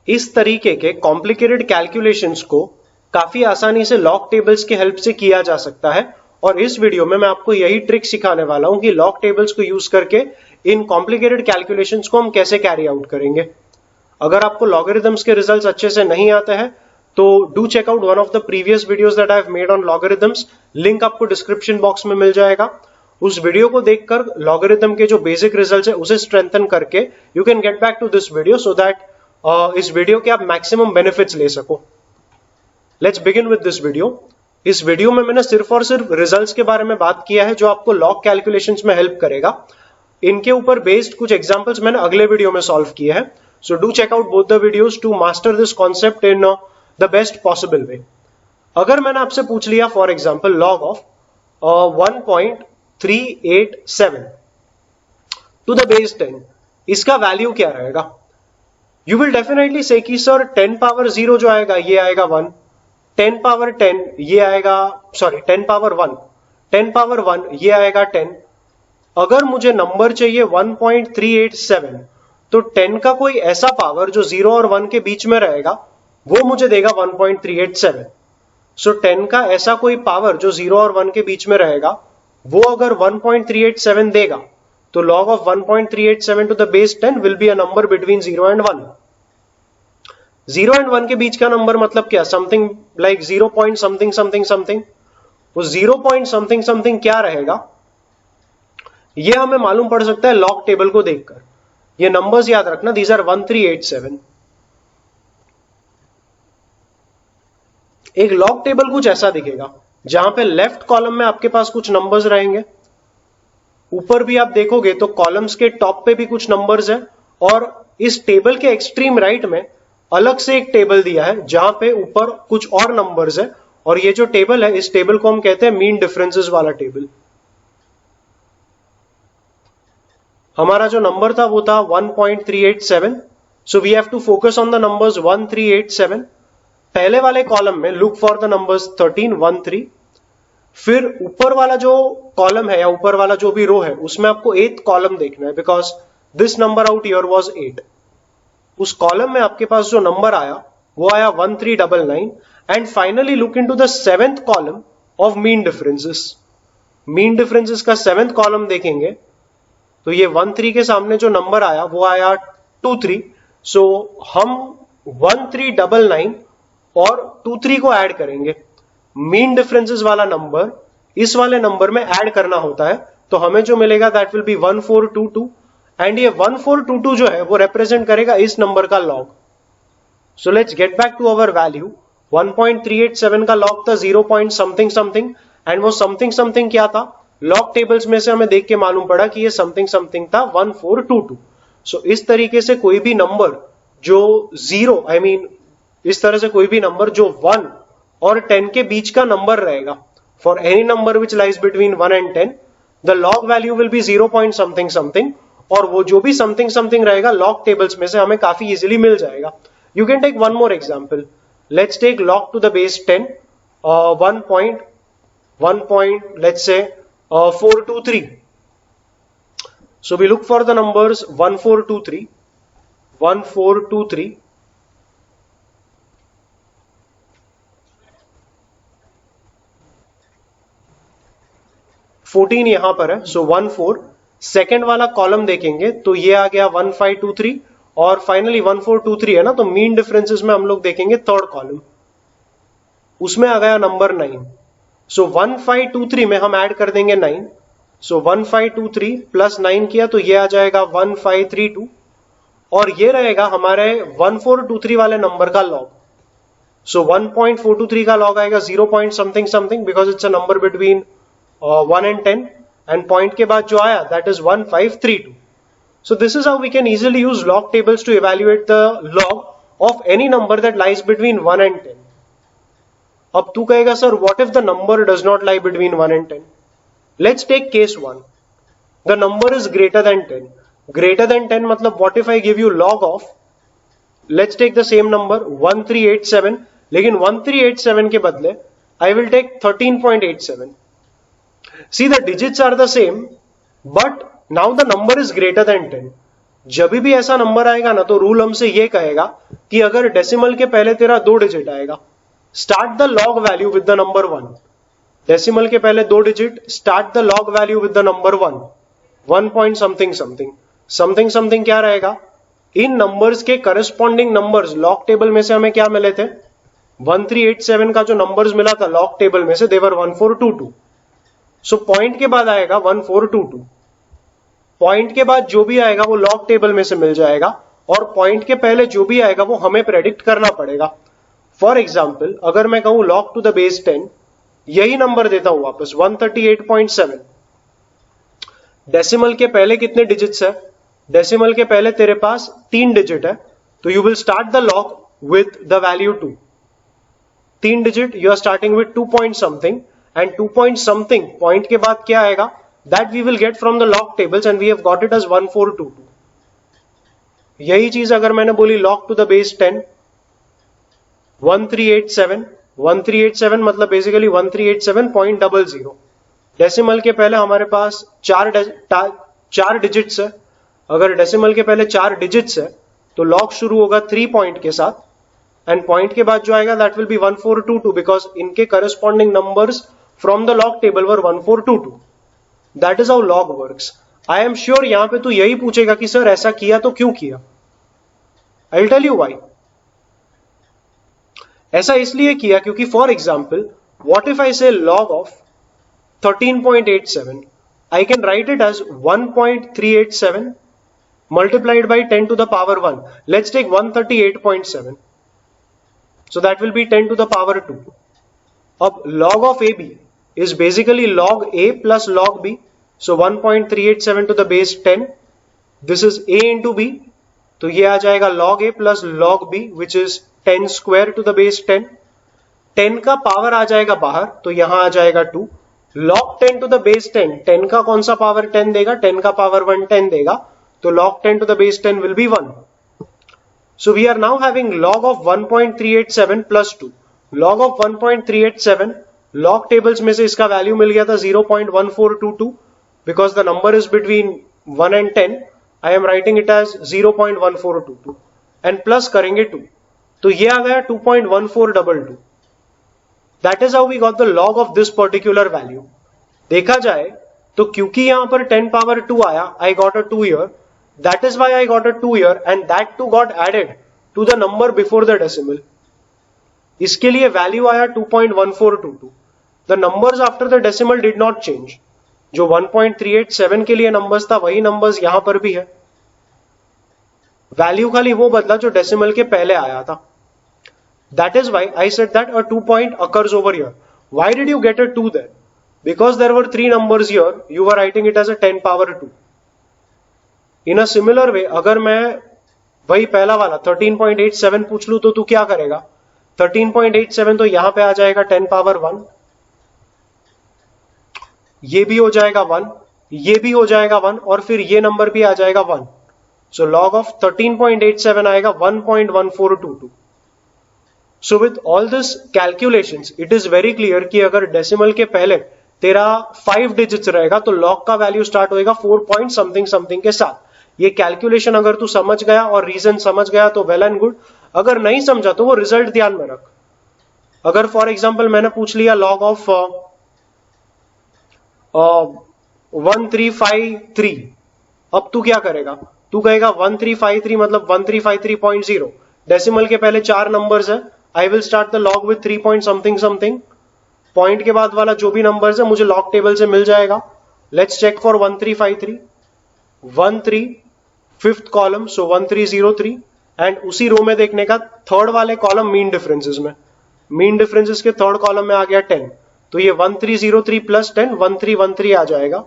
इस तरीके के कॉम्प्लिकेटेड कैलकुलेशंस को काफी आसानी से लॉग टेबल्स की हेल्प से किया जा सकता है और इस वीडियो में मैं आपको यही ट्रिक सिखाने वाला हूं कि लॉग टेबल्स को यूज करके इन कॉम्प्लिकेटेड कैलकुलेशंस को हम कैसे कैरी आउट करेंगे। अगर आपको लॉगरिथम्स के रिजल्ट्स अच्छे से नहीं आते हैं तो do check out one of the previous videos that I have made on logarithms, link आपको डिस्क्रिप्शन बॉक्स में मिल जाएगा। उस वीडियो को देखकर लॉगरिथम के जो बेसिक रिजल्ट्स है उसे स्ट्रेंथन करके you can get back to this video so that इस वीडियो के आप मैक्सिमम बेनिफिट्स ले सको। Let's begin with this video. इस वीडियो में मैंने सिर्फ और सिर्फ रिजल्ट्स के बारे में बात किया है जो आपको लॉग कैलकुलेशंस में हेल्प करेगा। इनके ऊपर बेस्ड कुछ एग्जांपल्स मैंने अगले वीडियो में सॉल्व किए हैं, so do check out both the videos to master this concept in the best possible way. अगर मैंने आपसे पूछ लिया for example log of 1.387 to the base 10, इसका वैल्यू क्या रहेगा? यू विल डेफिनेटली से कि सर 10 पावर 0 जो आएगा ये आएगा 1, 10 पावर 10 ये आएगा, सॉरी 10 पावर 1, 10 पावर 1 ये आएगा 10। अगर मुझे नंबर चाहिए 1.387 तो 10 का कोई ऐसा पावर जो 0 और 1 के बीच में रहेगा वो मुझे देगा 1.387। सो 10 का ऐसा कोई पावर जो 0 और 1 के बीच में रहेगा वो अगर 1.387 देगा तो log of 1.387 to the base 10 will be a number between 0 and 1। 0 and 1 के बीच का नंबर मतलब क्या? Something like 0 point something something something. वो 0 पॉइंट समथिंग समथिंग क्या रहेगा ये हमें मालूम पड़ सकता है लॉग टेबल को देखकर। ये नंबर्स याद रखना, दीज आर 1387। एक लॉग टेबल कुछ ऐसा दिखेगा जहां पे लेफ्ट कॉलम में आपके पास कुछ नंबर्स रहेंगे, ऊपर भी आप देखोगे तो कॉलम्स के टॉप पे भी कुछ नंबर्स हैं और इस टेबल के एक्सट्रीम राइट में अलग से एक टेबल दिया है जहां पे ऊपर कुछ और नंबर्स है और ये जो टेबल है इस टेबल को हम कहते हैं मीन डिफरेंसेस वाला टेबल। हमारा जो नंबर था वो था 1.387, so we have to focus on the numbers 1387। पहले वाले कॉलम में लुक फॉर द नंबर्स 13, 1, 3। फिर ऊपर वाला जो कॉलम है या ऊपर वाला जो भी रो है उसमें आपको 8th कॉलम देखना है because this number out here was 8। उस कॉलम में आपके पास जो नंबर आया वो आया 1399 and finally look into the 7th column of mean differences. Mean differences का 7th कॉलम देखेंगे तो ये 13 के सामने जो नंबर आया वो आया 23। सो हम 1399 और 23 को ऐड करेंगे। मीन डिफरेंसेस वाला नंबर इस वाले नंबर में ऐड करना होता है तो हमें जो मिलेगा दैट विल बी 1422 एंड ये 1422 जो है वो रिप्रेजेंट करेगा इस नंबर का log. So let's get back to our value. 1.387 का लॉग था 0 पॉइंट समथिंग समथिंग एंड वो समथिंग समथिंग क्या था? लॉग टेबल्स में से हमें देख के मालूम पड़ा कि ये समथिंग समथिंग था 1422। सो इस तरीके से कोई भी नंबर जो 0 आई मीन इस तरह से कोई भी नंबर जो 1 और 10 के बीच का नंबर रहेगा, for any number which lies between 1 and 10 the log value will be 0 point something something और वो जो भी समथिंग समथिंग रहेगा लॉग टेबल्स में से हमें काफी इजीली मिल जाएगा। You can take one more example. Let's take log to the base 10 1. let's say 423. So we look for the numbers 1423, 1423, 14 यहां पर है, सो 14। सेकेंड वाला कॉलम देखेंगे तो ये आ गया 1523 और फाइनली 1423 है ना, तो मीन डिफरेंसेस में हम लोग देखेंगे थर्ड कॉलम, उसमें आ गया नंबर 9। सो 1523 में हम ऐड कर देंगे 9। सो 1523 प्लस 9 किया तो ये आ जाएगा 1532 और ये रहेगा हमारे 1423 वाले नंबर का लॉग। सो 1.423 का लॉग आएगा 0 point something something because it's a number between 1 and 10 and point के बाद जो आया that is 1532। So this is how we can easily use log tables to evaluate the log of any number that lies between 1 and 10। अब तू कहेगा sir what if the number does not lie between 1 and 10? Let's take case 1, the number is greater than 10। Greater than 10 मतलब what if I give you log of, let's take the same number 1387, लेकिन 1387 के बदले I will take 13.87। See, the digits are the same, but now the number is greater than 10. जब भी ऐसा number आएगा ना तो रूल हमसे ये कहेगा कि अगर डेसिमल के पहले तेरा 2 डिजिट आएगा, start the log value with the number 1। Decimal के पहले 2 digit, start the log value with the number 1, 1 point something something something something क्या रहेगा, इन नंबर्स के करस्पॉन्डिंग नंबर्स लॉग टेबल में से हमें क्या मिले थे, 1387 का जो नंबर्स मिला था लॉग टेबल में से देवर 1422। सो पॉइंट के बाद आएगा 1422, पॉइंट के बाद जो भी आएगा वो लॉग टेबल में से मिल जाएगा, और पॉइंट के पहले जो भी आएगा वो हमें प्रेडिक्ट करना पड़ेगा। फॉर एग्जाम्पल अगर मैं कहूं लॉग टू द बेस 10, यही नंबर देता हूं वापस 138.7। डेसिमल के पहले कितने डिजिट्स है, डेसिमल के पहले तेरे पास 3 डिजिट है, तो you will start the log with the value 2। 3 digit you are starting with 2 point something, and 2 point something point के बाद क्या आएगा, that we will get from the log tables and we have got it as 1422। यही चीज अगर मैंने बोली log to the base 10, 1387, 1387 मतलब बेसिकली 1387.00। डेसिमल के पहले हमारे पास 4 डिजिट्स है, अगर डेसिमल के पहले 4 डिजिट्स है तो लॉग शुरू होगा 3 पॉइंट के साथ, एंड पॉइंट के बाद जो आएगा दैट विल बी 1422 बिकॉज इनके corresponding numbers from the log table were 1422। That is how log works. I am sure यहां पे तू यही पूछेगा कि सर ऐसा किया तो क्यों किया। I will tell you why. ऐसा इसलिए किया क्योंकि for example what if I say log of 13.87, I can write it as 1.387 multiplied by 10 to the power 1. Let's take 138.7. So that will be 10 to the power 2. अब log of AB is basically log A plus log B. So 1.387 to the base 10. This is A into B. तो ये आ जाएगा log A plus log B which is 10 square to the base 10. 10 का power आ जाएगा बाहर तो यहां आ जाएगा 2. log 10 to the base 10, 10 का कौन सा पावर 10 देगा, 10 का पावर 1 10 देगा, तो log 10 to the base 10 will be 1. So we are now having log of 1.387 plus 2. log of 1.387, log tables में से इसका वैल्यू मिल गया था 0.1422 because the number is between 1 and 10. I am writing it as 0.1422 and plus करेंगे 2, तो ये आ गया 2.1422. That is how we got the log of this particular value. देखा जाए तो क्योंकि यहां पर 10 power 2 आया, I got a 2 here. That is why I got a 2 here and that 2 got added to the number before the decimal. इसके लिए value आया 2.1422. The numbers after the decimal did not change. जो 1.387 के लिए numbers था वही numbers यहां पर भी है, वैल्यू खाली वो बदला जो डेसिमल के पहले आया था. That is why I said that a 2 point occurs over here. Why did you get a 2 there? Because there were 3 numbers here, you were writing it as a 10 power 2. In a similar way, अगर मैं वही पहला वाला 13.87 पूछ लूं तो तू क्या करेगा, 13.87 तो यहां पे आ जाएगा 10 power 1, ये भी हो जाएगा 1, ये भी हो जाएगा 1 और फिर ये नंबर भी आ जाएगा 1. So log of 13.87 आएगा 1.1422. So with all this calculations, it is very clear कि अगर डेसिमल के पहले तेरा 5 डिजिट्स रहेगा तो लॉग का वैल्यू स्टार्ट होएगा 4 पॉइंट समथिंग समथिंग के साथ. ये कैलकुलेशन अगर तू समझ गया और रीजन समझ गया तो वेल एंड गुड, अगर नहीं समझा तो वो रिजल्ट ध्यान में रख. अगर फॉर एग्जाम्पल मैंने पूछ लिया लॉग ऑफ 1353, अब तू क्या करेगा, तू कहेगा 1353 मतलब 1353.0. डेसिमल के पहले 4 नंबर्स है, I will start the log with 3 point something something. Point के बाद वाला जो भी नंबर्स है मुझे लॉग टेबल से मिल जाएगा. Let's check for 1353, 13 fifth column so 1303 and उसी रो में देखने का थर्ड वाले कॉलम मीन डिफरेंसेस में, मीन डिफरेंसेस के थर्ड कॉलम में आ गया 10, तो ये 1303 प्लस 10 1313 आ जाएगा.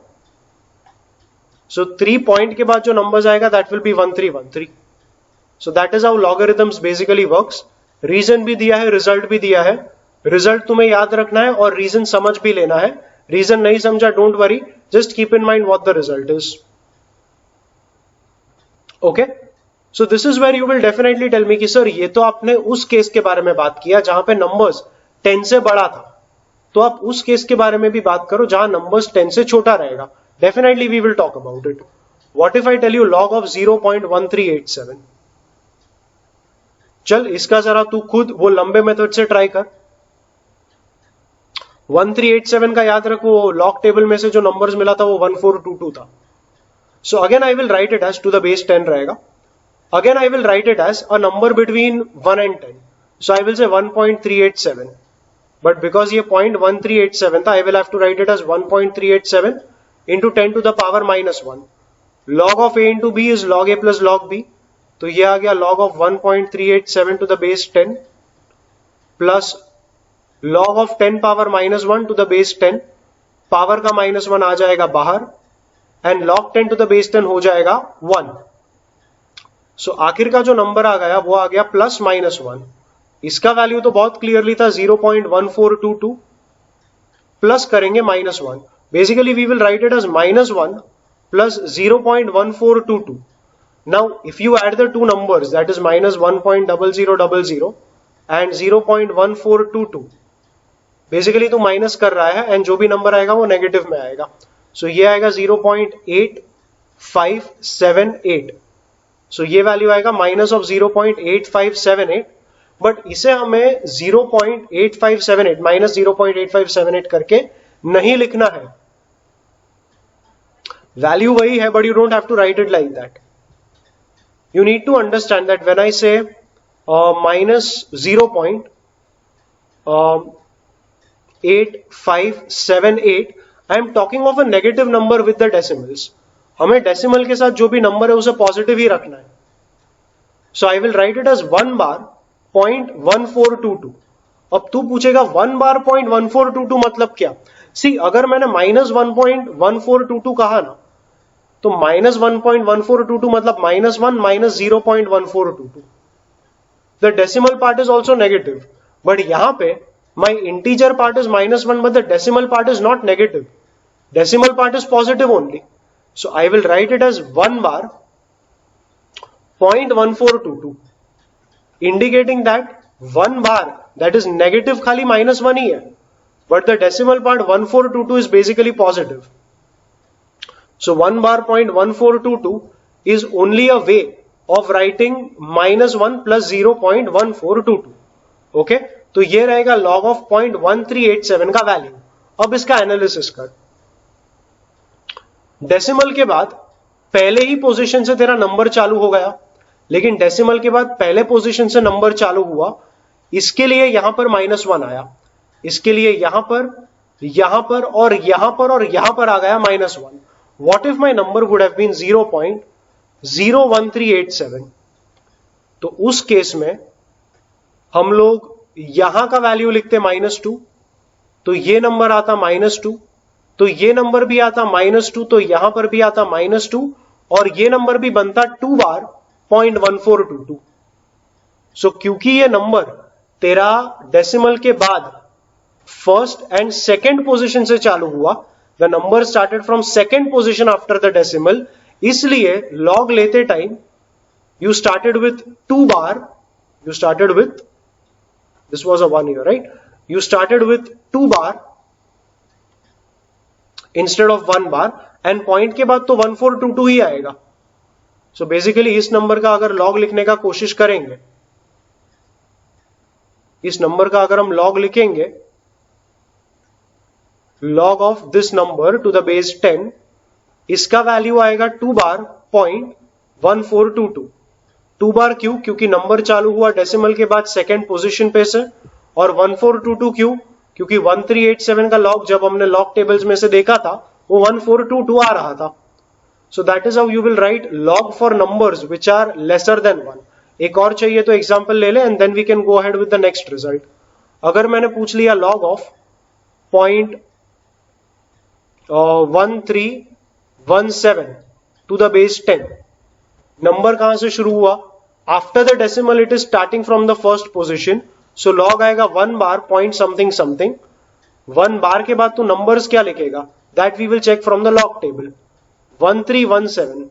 सो 3 पॉइंट के बाद जो नंबर्स आएगा that will be 1313. So that is how logarithms basically works. Reason भी दिया है, रिजल्ट भी दिया है. रिजल्ट तुम्हें याद रखना है और रीजन समझ भी लेना है. रीजन नहीं समझा don't worry, just keep in mind what the result is. Okay, so this is where you will definitely tell me कि सर ये तो आपने उस केस के बारे में बात किया जहां पे नंबर्स 10 से बड़ा था, तो आप उस केस के बारे में भी बात करो जहां नंबर्स 10 से छोटा रहेगा. Definitely we will talk about it. What if I tell you log of 0.1387? चल इसका जरा तू खुद वो लंबे मेथड से ट्राई कर. 1387 का याद रखो, लॉग टेबल में से जो नंबर्स मिला था वो 1422 था. So again I will write it as to the base 10 रहेगा. Again I will write it as a number between 1 and 10. So I will say 1.387. But because ये 0.1387 था, I will have to write it as 1.387 into 10 to the power -1. log of a into b is log a plus log b. तो ये आ गया log of 1.387 to the base 10 plus log of 10 power -1 to the base 10. Power का -1 आ जाएगा बाहर and log 10 to the base 10 हो जाएगा 1. सो आखिर का जो नंबर आ गया वो आ गया +-1. इसका वैल्यू तो बहुत क्लियरली था 0.1422 प्लस करेंगे -1. Basically we will write it as -1 plus 0.1422. Now if you add the two numbers, that is -1.0000 and 0.1422, basically तो माइनस कर रहा है एंड जो भी नंबर आएगा वो नेगेटिव में आएगा. सो ये आएगा 0.8578. सो ये वैल्यू आएगा माइनस ऑफ 0.8578. बट इसे हमें 0.8578 माइनस 0.8578 करके नहीं लिखना है. वैल्यू वही है, but you don't have to write it like that. You need to understand that when I say minus 0.8578, I am talking of a negative number with the decimals. हमें decimal के साथ जो भी नंबर है उसे positive ही रखना है. So I will write it as 1 bar 0.1422. अब तू पूछेगा 1 बार 0.1422 मतलब क्या? सी अगर मैंने -1.1422 कहा ना, तो -1.1422 मतलब -1 minus 0.1422. The decimal part is also negative, but यहाँ पे my integer part is -1, but the decimal part is not negative. Decimal part is positive only. So I will write it as 1 bar 0.1422, indicating that 1 bar that is negative खाली -1 ही है, but the decimal part 1422 is basically positive. So 1 bar 0.1422 is only a way of writing -1 plus 0.1422. Okay? तो ये रहेगा log of 0.1387 का value. अब इसका analysis कर. Decimal के बाद पहले ही पोजीशन से तेरा नंबर चालू हो गया, लेकिन डेसिमल के बाद पहले पोजीशन से नंबर चालू हुआ, इसके लिए यहां पर -1 आया, इसके लिए यहां पर और यहां पर और यहां पर आ गया -1. What if my number would have been 0.01387? तो उस केस में हम लोग यहां का वैल्यू लिखते -2, तो ये नंबर आता -2, तो ये नंबर भी आता -2, तो यहां पर भी आता -2, और ये नंबर भी बनता 2 बार 0.1422. सो क्योंकि ये नंबर तेरा डेसिमल के बाद फर्स्ट एंड सेकेंड पोजीशन से चालू हुआ, the number started from second position after the decimal, इसलिए log लेते time you started with 2 bar, this was a 1 here, right? You started with 2 bar instead of 1 bar, and point के बाद तो 1422 ही आएगा. So basically इस number का अगर log लिखने का कोशिश करेंगे, इस नंबर का अगर हम log लिखेंगे, log of this number to the base 10, इसका वैल्यू आएगा 2 बार 0.1422. 2 बार क्यों? क्योंकि नंबर चालू हुआ डेसिमल के बाद सेकेंड पोजीशन पे से, और 1422 क्यों? क्योंकि 1387 का log जब हमने log टेबल्स में से देखा था वो 1422 आ रहा था. So that is how you will write log for numbers which are lesser than 1. एक और चाहिए तो एग्जांपल ले ले and then we can go ahead with the next result. अगर मैंने पूछ लिया log of 0.1317 to the base 10, number कहां से शुरू हुआ? After the decimal it is starting from the first position, so log आएगा 1 bar point something something. 1 bar के बाद तो नंबर्स क्या लिखेगा? That we will check from the log table. 1317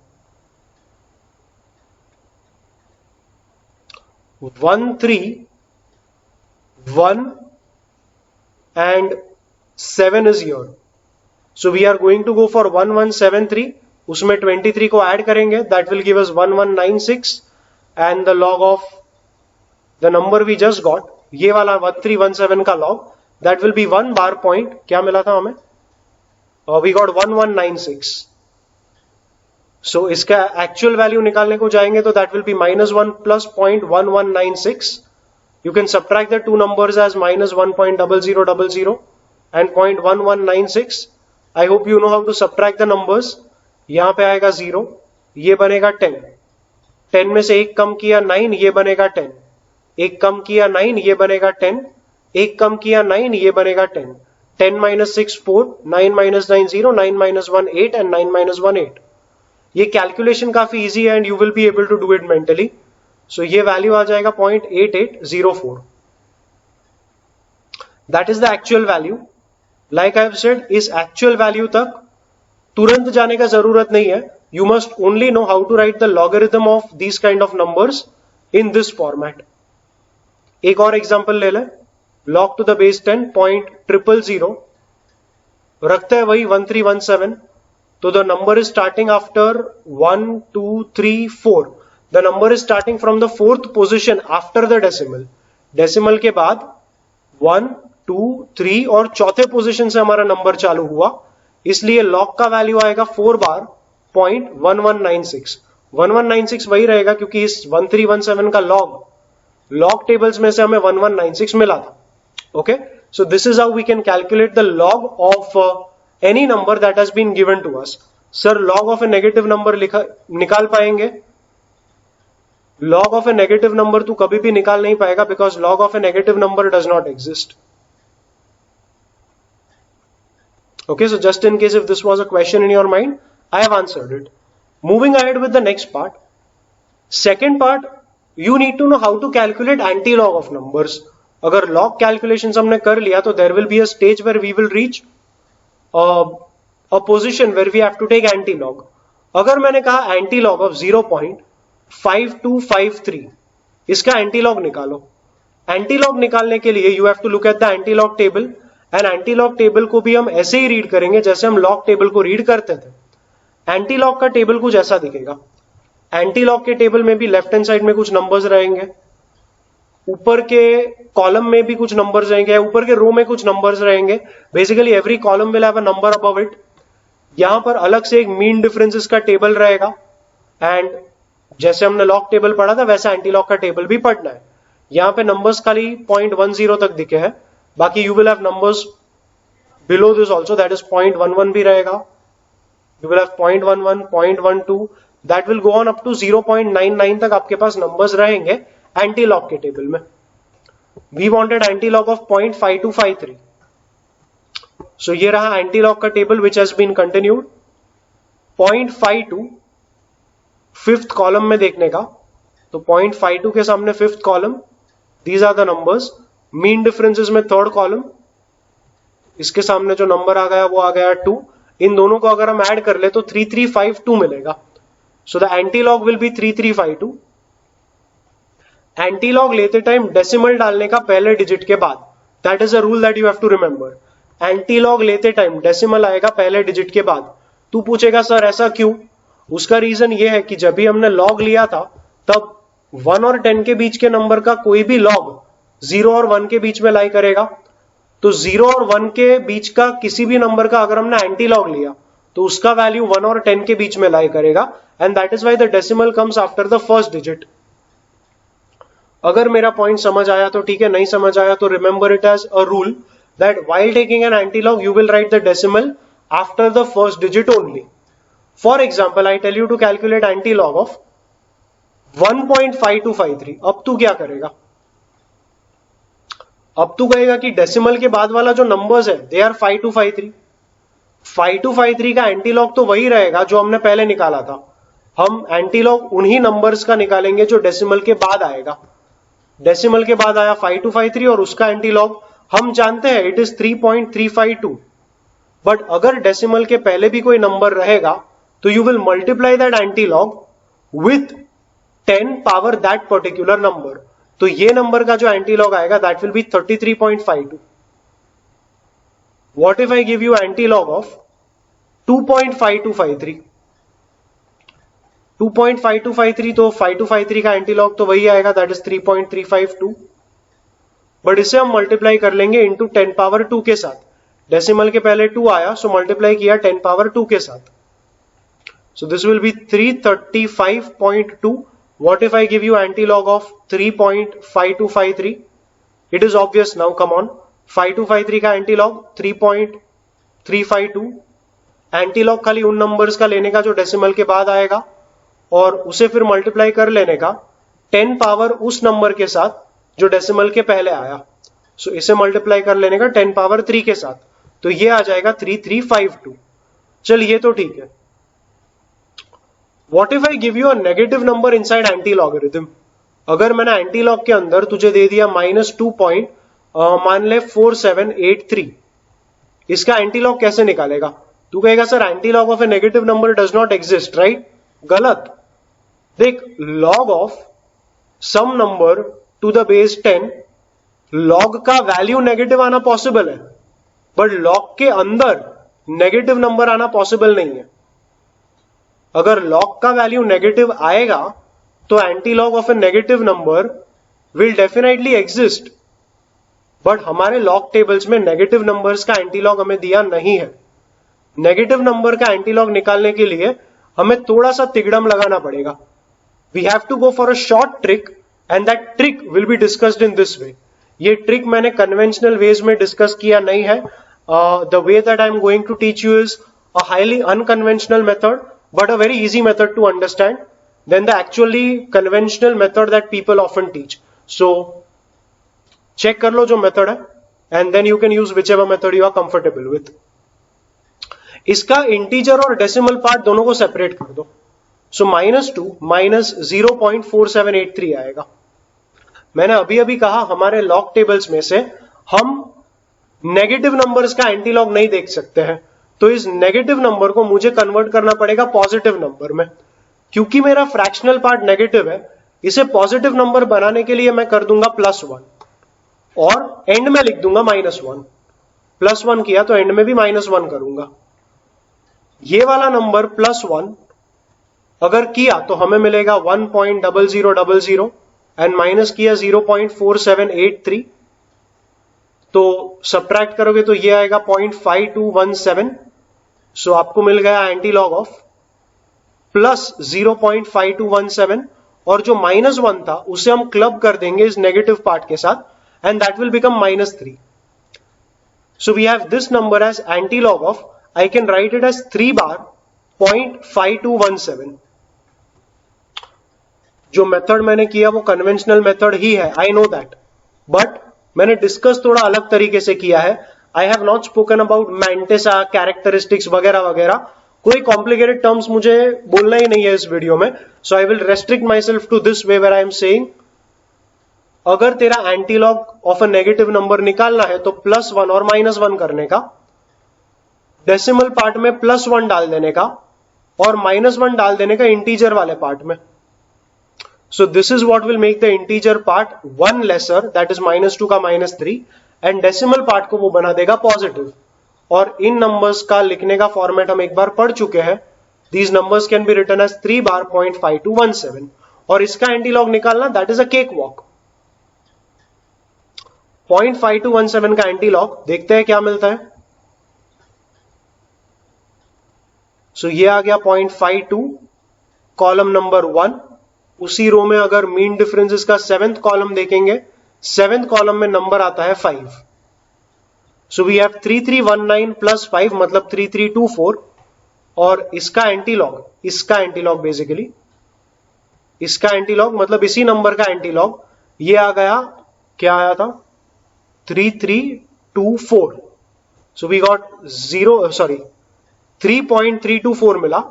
131 and 7 is here. So we are going to go for 1173 उसमें 23 को add करेंगे, that will give us 1196 and the log of the number we just got, ये वाला 1317 का लॉग, that will be 1 bar point क्या मिला था हमें, वी गॉट 1196. सो इसका एक्चुअल वैल्यू निकालने को जाएंगे तो that will be -1 plus 0.1196. You can subtract the two numbers as -1.0000 and 0.1196. I hope you know how to subtract the numbers. यहां पे आएगा 0, ये बनेगा 10. 10 में से एक कम किया 9, ये बनेगा 10. एक कम किया 9, ये बनेगा 10. एक कम किया 9, ये बनेगा 10. 10 minus 6 4, 9 minus 9 0, 9 minus 1 8 and 9 minus 1 8. ये कैलकुलेशन काफी इजी है and you will be able to do it mentally. So ये वैल्यू आ जाएगा 0.8804. That is the actual value. Like I have said, इस एक्चुअल वैल्यू तक तुरंत जाने का जरूरत नहीं है. You must only know how to write the logarithm of this kind of numbers in this format. एक और एग्जांपल ले लें. log to the base 10 0.000 रखते हैं वही 1317. तो the number is starting after 1 2 3 4. The number is starting from the 4th position after the decimal. Decimal के बाद 1 2 3 और चौथे पोजिशन से हमारा नंबर चालू हुआ, इसलिए लॉग का वैल्यू आएगा 4 बार 0.1196. 1196 वही रहेगा क्योंकि इस 1317 का लॉग टेबल्स में से हमें 1196 मिला था. Okay, so this is how we can calculate the log of any number that has been given to us. Sir, log of a negative number निकाल पाएंगे? Log of a negative number तू कभी भी निकाल नहीं पाएगा because log of a negative number does not exist. Okay, so just in case if this was a question in your mind, I have answered it. Moving ahead with the next part. Second part, you need to know how to calculate anti-log of numbers. अगर log calculation हमने कर लिया तो there will be a stage where we will reach a position where we have to take antilog. अगर मैंने कहा antilog of 0.5253, इसका antilog निकालो. एंटी लॉग निकालने के लिए you have to look at the antilog table and antilog table को भी हम ऐसे ही रीड करेंगे जैसे हम लॉग टेबल को रीड करते थे. एंटी लॉग का टेबल कुछ ऐसा दिखेगा. एंटी लॉग के टेबल में भी लेफ्ट हैंड साइड में कुछ नंबर्स रहेंगे, ऊपर के कॉलम में भी कुछ नंबर्स रहेंगे, ऊपर के रो में कुछ नंबर्स रहेंगे. Basically every column will have a number above it. यहां पर अलग से एक मीन डिफरेंसेस का टेबल रहेगा एंड जैसे हमने लॉग टेबल पढ़ा था वैसा एंटी लॉग का टेबल भी पढ़ना है. यहां पे नंबर्स खाली 0.10 तक दिखे हैं, बाकी you will have numbers below this also, that is 0.11 भी रहेगा. You will have 0.11 0.12, that will go on up to 0.99 तक आपके पास नंबर्स रहेंगे एंटी लॉग के टेबल में. We wanted antilog of 0.5253. So ये रहा एंटी लॉग का table which has been continued. 0.52 fifth column में देखने का, तो 0.52 के सामने fifth column, these are the numbers. Mean differences में थर्ड कॉलम, इसके सामने जो नंबर आ गया वो आ गया 2. इन दोनों को अगर हम ऐड कर ले तो 3352 मिलेगा. So the antilog will be 3352. Antilog लेते टाइम डेसिमल डालने का पहले डिजिट के बाद, that is a rule that you have to remember. Antilog लेते टाइम डेसिमल आएगा पहले डिजिट के बाद. तू पूछेगा सर ऐसा क्यों? उसका रीजन ये है कि जब भी हमने लॉग लिया था तब 1 और 10 के बीच के नंबर का कोई भी लॉग 0 और 1 के बीच में लाई करेगा. तो 0 और 1 के बीच का किसी भी नंबर का अगर हमने एंटी लॉग लिया तो उसका वैल्यू 1 और 10 के बीच में लाई करेगा and that is why the decimal comes after the first digit. अगर मेरा पॉइंट समझ आया तो ठीक है, नहीं समझ आया तो remember it as a rule that while taking an antilog you will write the decimal after the first digit only. For example I tell you to calculate antilog of 1.5253. अब तू क्या करेगा? अब तू कहेगा कि decimal के बाद वाला जो नंबर्स है दे आर 5253. 5253 का एंटी लॉग तो वही रहेगा जो हमने पहले निकाला था. हम एंटी लॉग उन्हीं नंबर्स का निकालेंगे जो डेसिमल के बाद आएगा. डेसिमल के बाद आया 5253 और उसका एंटी लॉग हम जानते हैं इट इज 3.352. बट अगर डेसिमल के पहले भी कोई नंबर रहेगा तो you will multiply that anti log with 10 power that particular number. तो ये नंबर का जो एंटी लॉग आएगा that will B 33.52. What if I give you anti log of 2.5253? 2.5253 तो 5253 का एंटीलॉग तो वही आएगा, दैट इज 3.352। बट इसे हम मल्टीप्लाई कर लेंगे इंटू 10 पावर 2 के साथ। डेसिमल के पहले 2 आया, सो मल्टीप्लाई किया 10 पावर 2 के साथ। So this will be 335.2। What if I give you antilog of 3.5253? It is obvious now, come on. 5253 का एंटीलॉग 3.352। एंटीलॉग खाली उन नंबर्स का लेने का जो डेसिमल के बाद आएगा और उसे फिर मल्टीप्लाई कर लेने का 10 पावर उस नंबर के साथ जो डेसिमल के पहले आया। सो इसे मल्टीप्लाई कर लेने का 10 पावर 3 के साथ, तो ये आ जाएगा 3352। चलिए तो ठीक है। What if I give you a negative number inside anti logarithm? अगर मैंने एंटीलॉग के अंदर तुझे दे दिया -2 पॉइंट मान ले 4783, इसका एंटीलॉग कैसे निकालेगा? तू कहेगा sir antilog of a negative number does not exist, right? गलत। देख, log of some number to the base 10, log का वैल्यू नेगेटिव आना पॉसिबल है, बट लॉग के अंदर नेगेटिव नंबर आना पॉसिबल नहीं है। अगर लॉग का वैल्यू नेगेटिव आएगा तो antilog of a negative number will definitely exist, but हमारे लॉग टेबल्स में नेगेटिव नंबर्स का एंटीलॉग हमें दिया नहीं है। नेगेटिव नंबर का एंटीलॉग निकालने के लिए हमें थोड़ा सा तिगड़म लगाना पड़ेगा। We have to go for a short trick and that trick will be discussed in this way. ये ट्रिक मैंने कन्वेंशनल वेज में डिस्कस किया नहीं है। The way that I am going to teach you is a highly unconventional method but a very easy method to understand than the actually conventional method that people often teach. So check कर लो जो method है and then you can use whichever method you are comfortable with. इसका integer और decimal part दोनों को separate कर दो। So -2 minus 0.4783 आएगा। मैंने अभी अभी कहा हमारे log tables में से हम नेगेटिव नंबर्स का एंटीलॉग नहीं देख सकते हैं, तो इस नेगेटिव नंबर को मुझे कन्वर्ट करना पड़ेगा पॉजिटिव नंबर में। क्योंकि मेरा फ्रैक्शनल पार्ट नेगेटिव है, इसे पॉजिटिव नंबर बनाने के लिए मैं कर दूंगा +1 और एंड में लिख दूंगा -1। +1 किया तो एंड में भी -1 करूंगा। ये वाला नंबर +1 अगर किया तो हमें मिलेगा 1.0000 एंड माइनस किया 0.4783, तो सब्ट्रैक्ट करोगे तो ये आएगा 0.5217। सो आपको मिल गया एंटीलॉग ऑफ प्लस 0.5217, और जो -1 था उसे हम क्लब कर देंगे इस नेगेटिव पार्ट के साथ and that will become -3। So we have this number as antilog of, I can write it as 3 बार 0.5217। जो मेथड मैंने किया वो कन्वेंशनल मेथड ही है, आई नो दैट, बट मैंने डिस्कस थोड़ा अलग तरीके से किया है। I have not spoken about mantissa, characteristics वगैरह वगैरह। कोई कॉम्प्लिकेटेड टर्म्स मुझे बोलना ही नहीं है इस वीडियो में। So I will restrict myself to this way where I am saying, अगर तेरा antilog of a negative number निकालना है तो +1 और -1 करने का, डेसिमल पार्ट में +1 डाल देने का और -1 डाल देने का इंटीजर वाले पार्ट में। So this is what will make the integer part 1 lesser, that is -2 का -3, and decimal part को वो बना देगा पॉजिटिव। और इन नंबर्स का लिखने का फॉर्मेट हम एक बार पढ़ चुके हैं। These numbers can be written as 3 बार 0.5217, और इसका एंटीलॉग निकालना that is a cake walk. 0.5217 का एंटीलॉग देखते हैं क्या मिलता है। सो ये आ गया 0.52, कॉलम नंबर 1। उसी रो में अगर मीन डिफरेंसेस का 7th कॉलम देखेंगे, 7th कॉलम में नंबर आता है 5। सो वी हैव 3319 + 5 मतलब 3324, और इसका एंटीलॉग बेसिकली, इसका एंटीलॉग मतलब इसी नंबर का एंटीलॉग ये आ गया, क्या आया था 3324। सो वी गॉट 3.324 मिला,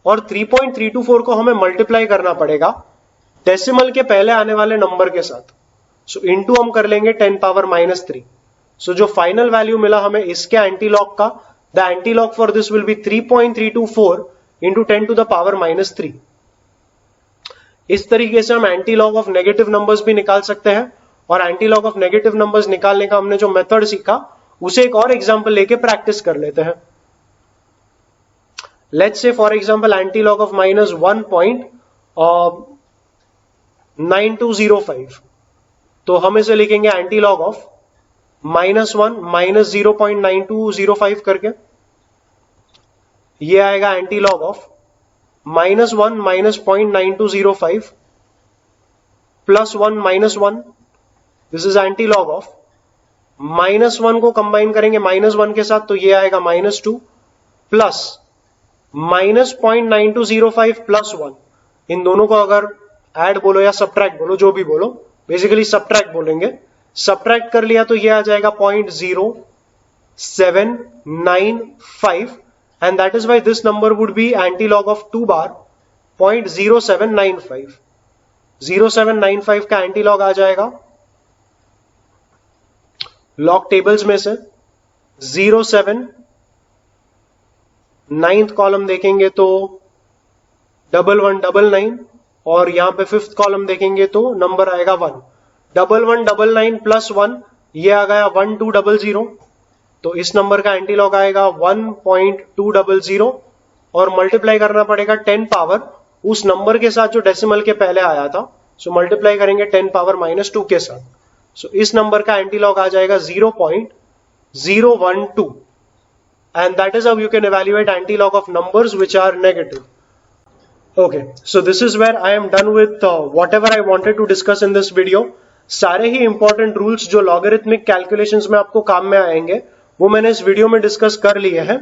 और 3.324 को हमें मल्टीप्लाई करना पड़ेगा डेसिमल के पहले आने वाले नंबर के साथ। सो इनटू हम कर लेंगे 10 पावर -3। सो जो फाइनल वैल्यू मिला हमें इसके एंटीलॉग का, the antilog for this will be 3.324 into 10 to the power -3। इस तरीके से हम एंटीलॉग ऑफ नेगेटिव नंबर्स भी निकाल सकते हैं, और एंटीलॉग ऑफ नेगेटिव नंबर्स निकालने का हमने जो मेथड सीखा उसे एक और एग्जाम्पल लेके प्रैक्टिस कर लेते हैं। Let's say for example antilog of -1.0000 9205, तो हम इसे लिखेंगे एंटी लॉग ऑफ -1 माइनस 0.9205 करके, ये आएगा anti log of -1 minus 0.9205 plus 1 minus 1, this is anti log of -1 को कंबाइन करेंगे -1 के साथ, तो ये आएगा -2 प्लस माइनस 0.9205 प्लस 1, इन दोनों को अगर ऐड बोलो या सब्ट्रैक्ट बोलो, जो भी बोलो, बेसिकली सब्ट्रैक्ट बोलेंगे, सब्ट्रैक्ट कर लिया तो ये आ जाएगा 0.0795 and that is why this number would be anti log of 2 बार 0.0795. 0795 का एंटी लॉग आ जाएगा लॉग टेबल्स में से 07, 9th कॉलम देखेंगे तो 1199 और यहां पे 5th कॉलम देखेंगे तो नंबर आएगा 1. 1199 प्लस 1, ये आ गया 1200, तो इस नंबर का एंटी लॉग आएगा 1.200 और मल्टीप्लाई करना पड़ेगा 10 पावर उस नंबर के साथ जो डेसिमल के पहले आया था, सो मल्टीप्लाई करेंगे 10 पावर -2 के साथ, सो इस नंबर का एंटी लॉग आ जाएगा 0.012 and that is how you can evaluate anti-log of numbers which are negative. Okay, so this is where I am done with whatever I wanted to discuss in this video. सारे ही important rules जो logarithmic calculations में आपको काम में आएंगे वो मैंने इस वीडियो में डिस्कस कर लिए हैं.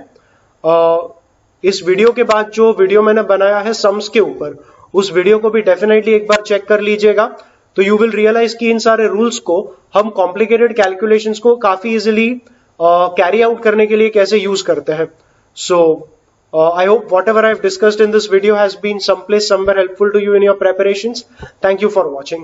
इस वीडियो के बाद जो वीडियो मैंने बनाया है सम्स के ऊपर, उस वीडियो को भी डेफिनेटली एक बार चेक कर लीजिएगा, तो यू विल रियलाइज कि इन सारे रूल्स को हम कॉम्प्लिकेटेड कैलकुलेशंस को काफी इजिली कैरी आउट करने के लिए कैसे यूज करते हैं. सो I hope whatever I've discussed in this video has been someplace somewhere helpful to you in your preparations. Thank you for watching.